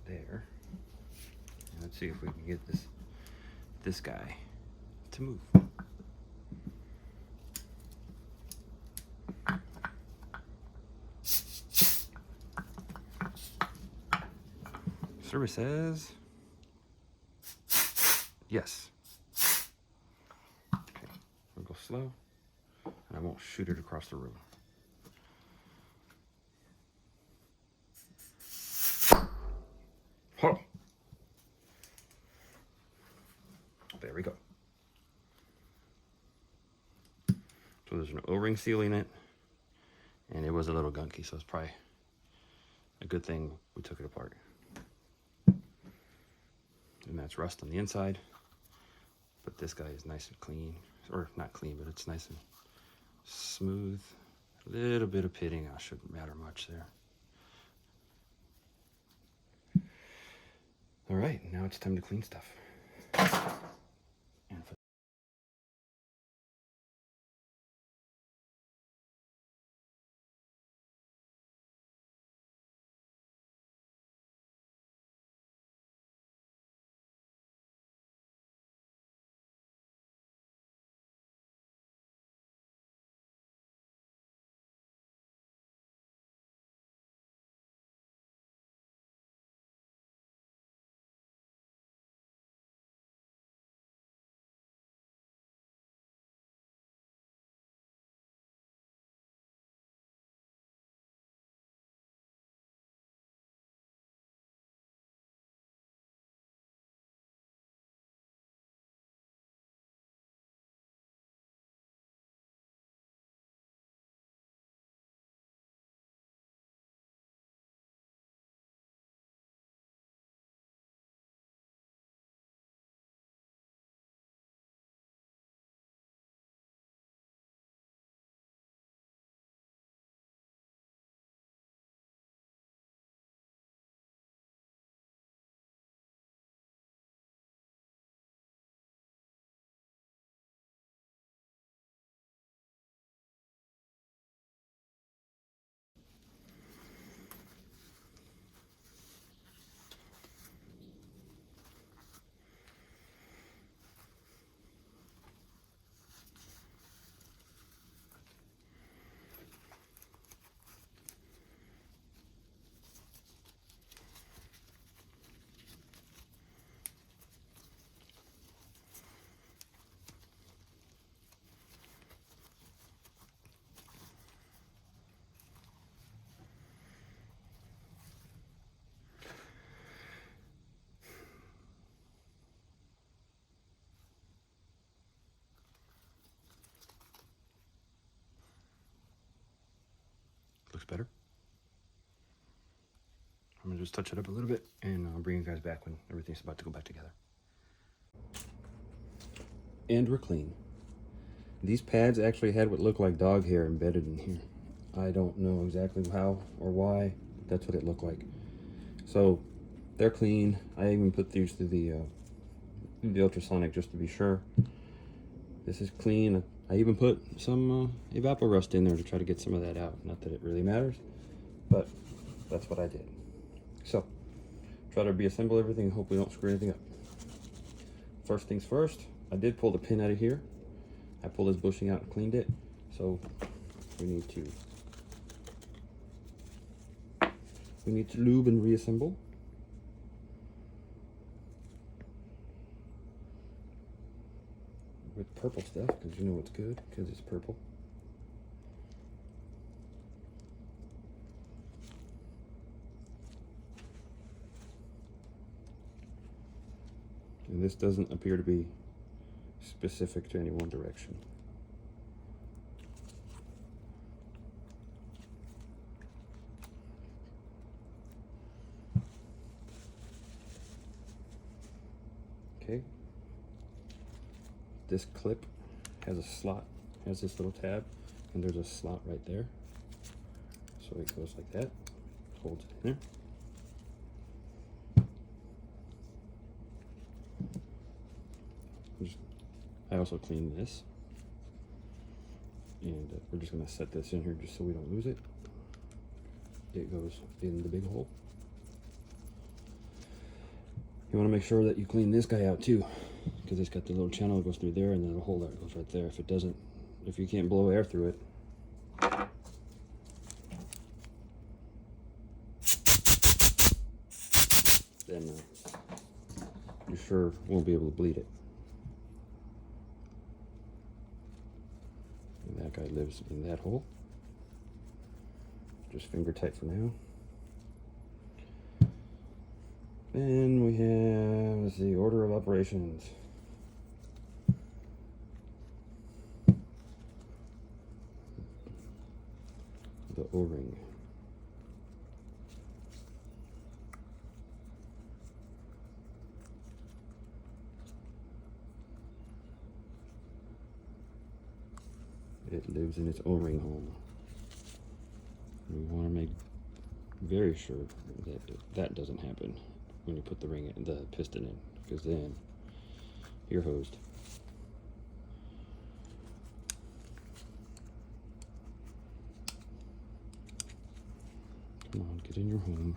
And let's see if we can get this guy to move. Service says yes. Okay, we'll go slow, and I won't shoot it across the room. Oh. There we go. So there's an O-ring seal in it, and it was a little gunky, so it's probably a good thing we took it apart. And that's rust on the inside, but this guy is nice and clean, or not clean, but it's nice and smooth. A little bit of pitting, shouldn't matter much there. All right, now it's time to clean stuff. Looks better. I'm gonna just touch it up a little bit, and I'll bring you guys back when everything's about to go back together. And we're clean. These pads actually had what looked like dog hair embedded in here. I don't know exactly how or why, but that's what it looked like. So they're clean. I even put these through the ultrasonic just to be sure. This is clean. I even put some evaporust in there to try to get some of that out. Not that it really matters, but that's what I did. So try to reassemble everything and hope we don't screw anything up. First things first, I did pull the pin out of here. I pulled this bushing out and cleaned it. So we need to lube and reassemble. With purple stuff, because you know it's good, because it's purple. And this doesn't appear to be specific to any one direction. Okay. This clip has a slot, has this little tab, and there's a slot right there. So it goes like that, holds it in there. I also cleaned this, and we're just going to set this in here just so we don't lose it. It goes in the big hole. You want to make sure that you clean this guy out too, because it's got the little channel that goes through there, and then a hole that goes right there. If you can't blow air through it, then you sure won't be able to bleed it. And that guy lives in that hole. Just finger tight for now. Then we have, let's see, order of operations. The O-ring. It lives in its O-ring home. We want to make very sure that that doesn't happen when you put the piston in, because then you're hosed. Come on, get in your home.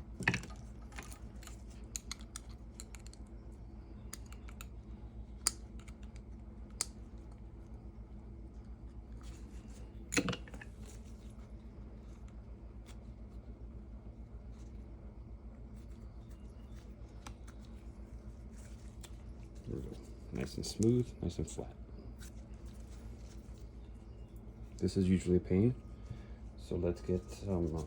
There we go. Nice and smooth, nice and flat. This is usually a pain, so let's get some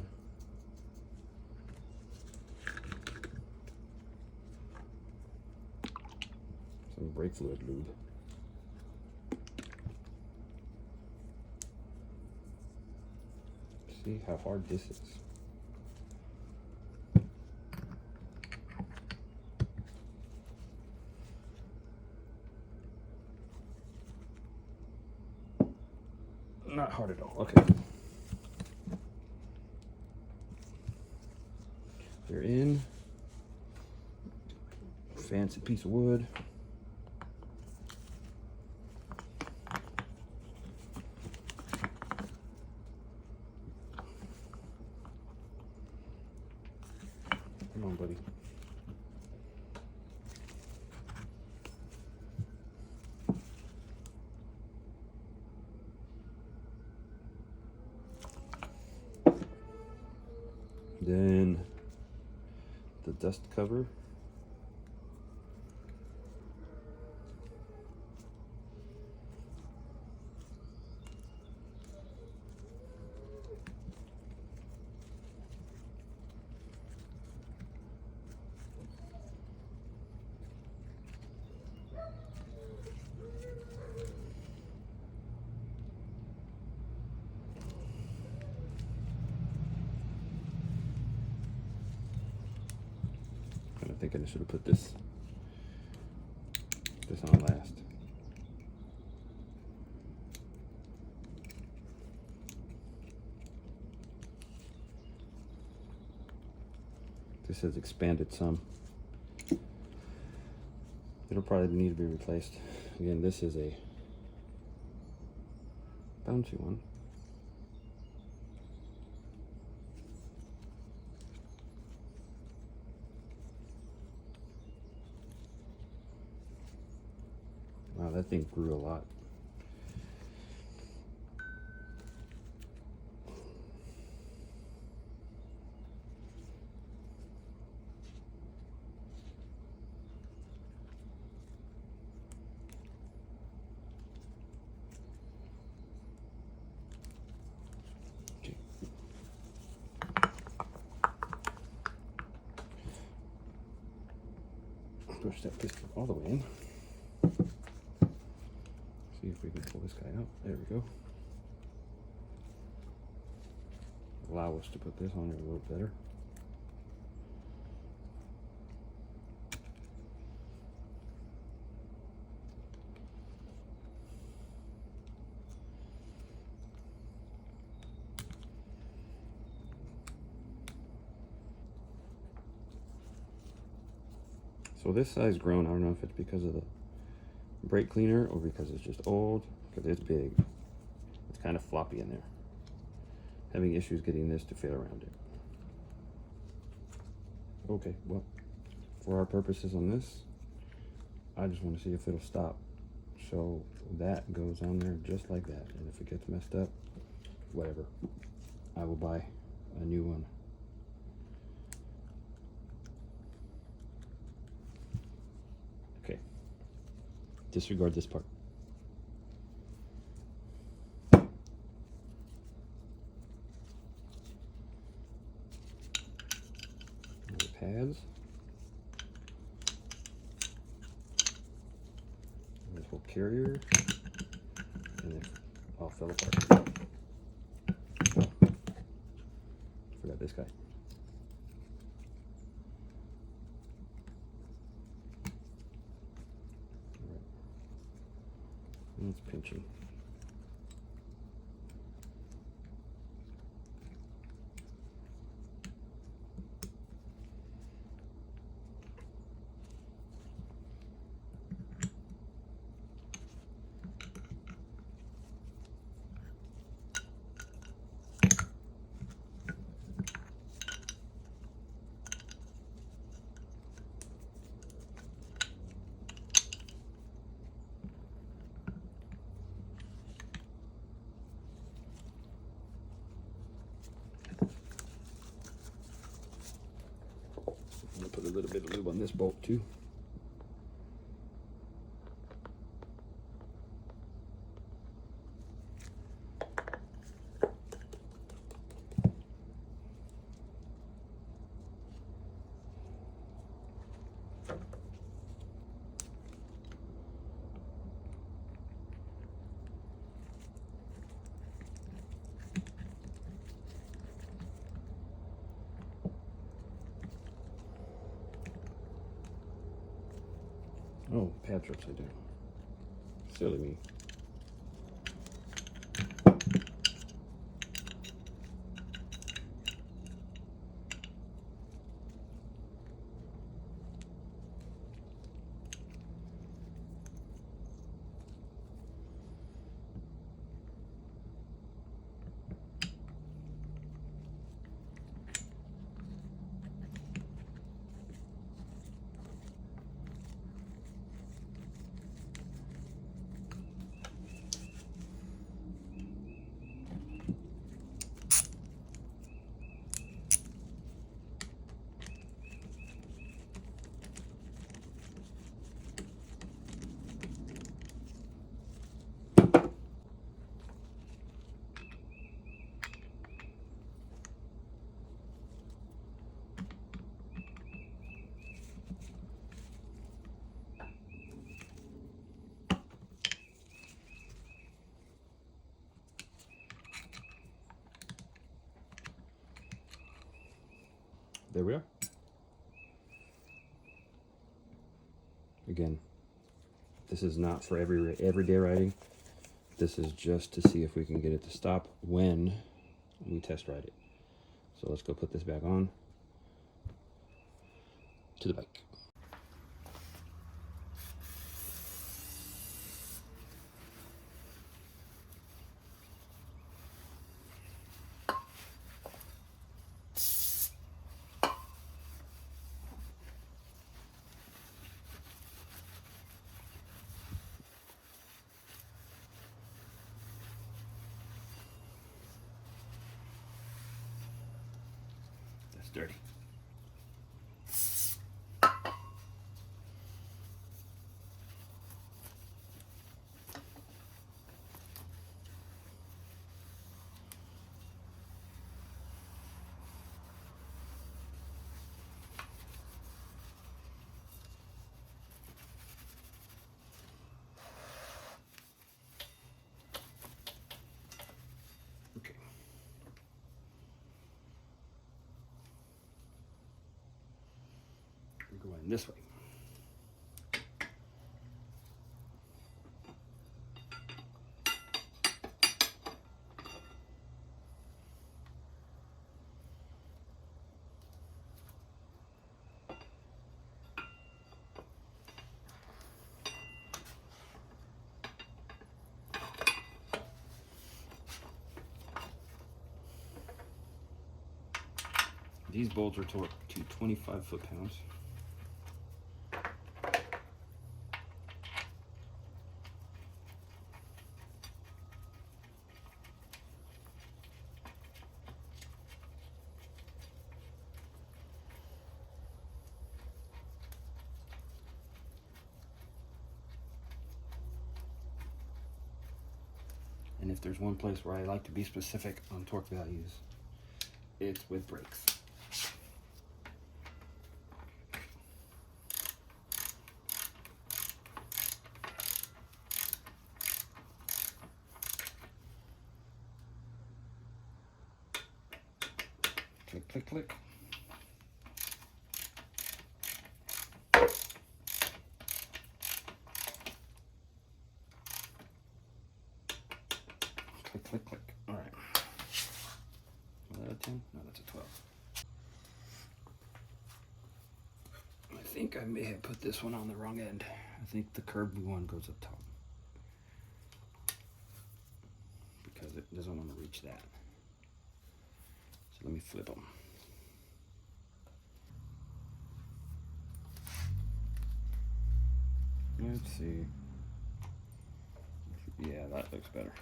brake fluid lube. See how hard this is. Not hard at all. Okay. They're in. Fancy piece of wood. Come on, buddy. Then the dust cover. I'm thinking I should have put this on last. This has expanded some. It'll probably need to be replaced. Again, this is a bouncy one. Wow, that thing grew a lot. Push that piston all the way in. See if we can pull this guy out. There we go. Allow us to put this on there a little better. So this size grown, I don't know if it's because of the brake cleaner or because it's just old, because it's big. It's kind of floppy in there. Having issues getting this to fit around it. Okay, well, for our purposes on this, I just want to see if it'll stop. So that goes on there just like that. And if it gets messed up, whatever, I will buy a new one. Okay, disregard this part. The pads. This whole carrier. And it all fell apart. Forgot this guy. All right. It's pinching. I'm gonna put a little bit of lube on this bolt too. Oh, pads are upside down. Silly me. There we are. Again, this is not for everyday riding. This is just to see if we can get it to stop when we test ride it. So let's go put this back on to the bike. That's dirty. Okay. We're going this way. These bolts are torqued to 25 foot-pounds. And if there's one place where I like to be specific on torque values, it's with brakes. Click, click, click. Click, click, click. All right. Was that a 10? No, that's a 12. I think I may have put this one on the wrong end. I think the curved one goes up top, because it doesn't want to reach that. So let me flip them. Let's see. Yeah, that looks better.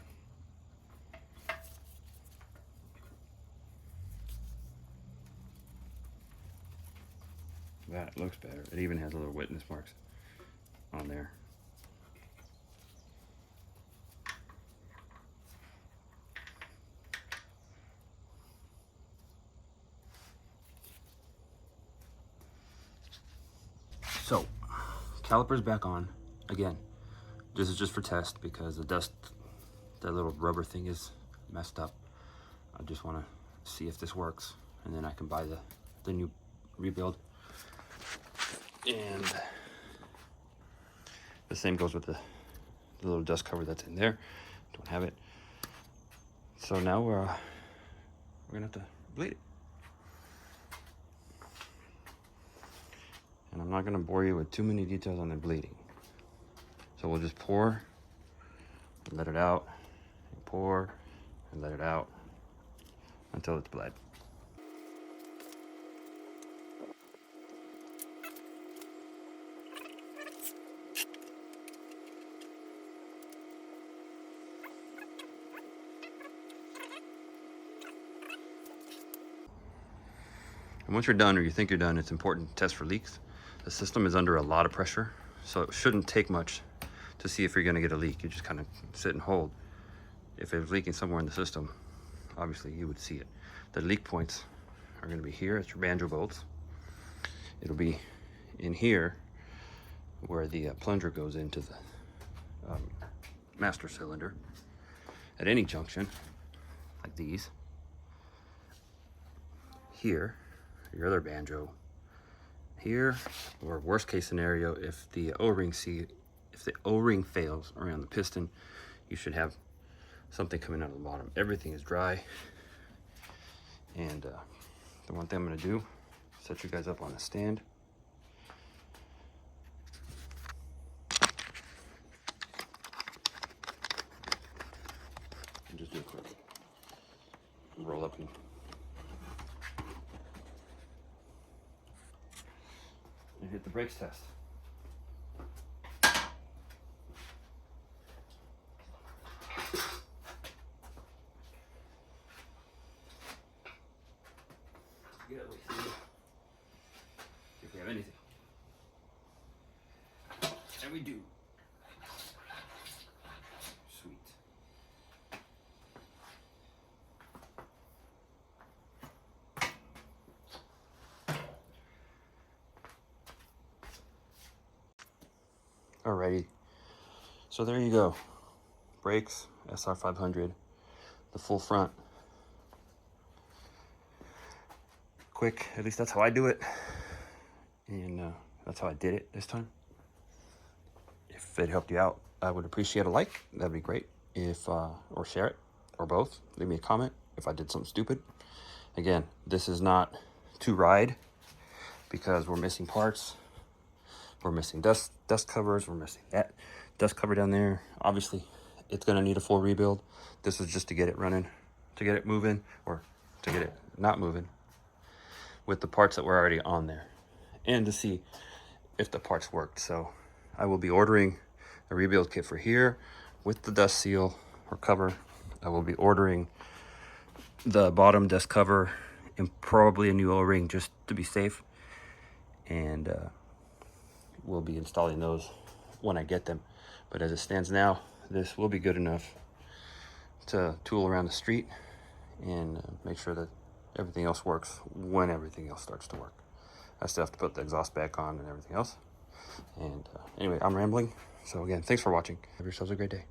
That looks better. It even has little witness marks on there. So, caliper's back on. Again, this is just for test because the dust, that little rubber thing is messed up. I just want to see if this works, and then I can buy the new rebuild. And the same goes with the little dust cover that's in there. Don't have it. So now we're gonna have to bleed it. And I'm not gonna bore you with too many details on the bleeding. So we'll just pour and let it out, and pour and let it out until it's bled. And once you're done, or you think you're done, it's important to test for leaks. The system is under a lot of pressure, so it shouldn't take much to see if you're gonna get a leak. You just kind of sit and hold. If it was leaking somewhere in the system, obviously you would see it. The leak points are gonna be here at your banjo bolts. It'll be in here where the plunger goes into the master cylinder at any junction, like these. Here, your other banjo here, or worst case scenario, if the O-ring fails around the piston, you should have something coming out of the bottom. Everything is dry. And the one thing I'm gonna do, set you guys up on a stand. And just do a quick roll up and hit the brakes test. Get at least see if we have anything. And we do. Sweet. Alrighty, so there you go. Brakes, SR500, the full front. Quick, at least that's how I do it. And that's how I did it this time. If it helped you out, I would appreciate a like. That'd be great. If or share it, or both. Leave me a comment if I did something stupid. Again, this is not to ride because we're missing parts. We're missing dust covers. We're missing that dust cover down there. Obviously, it's gonna need a full rebuild. This is just to get it running, to get it moving, or to get it not moving. with the parts that were already on there, and to see if the parts worked. So I will be ordering a rebuild kit for here with the dust seal or cover. I will be ordering the bottom dust cover and probably a new O-ring just to be safe, and we'll be installing those when I get them. But as it stands now, this will be good enough to tool around the street and make sure that everything else works when everything else starts to work. I still have to put the exhaust back on and everything else. And anyway, I'm rambling. So again, thanks for watching. Have yourselves a great day.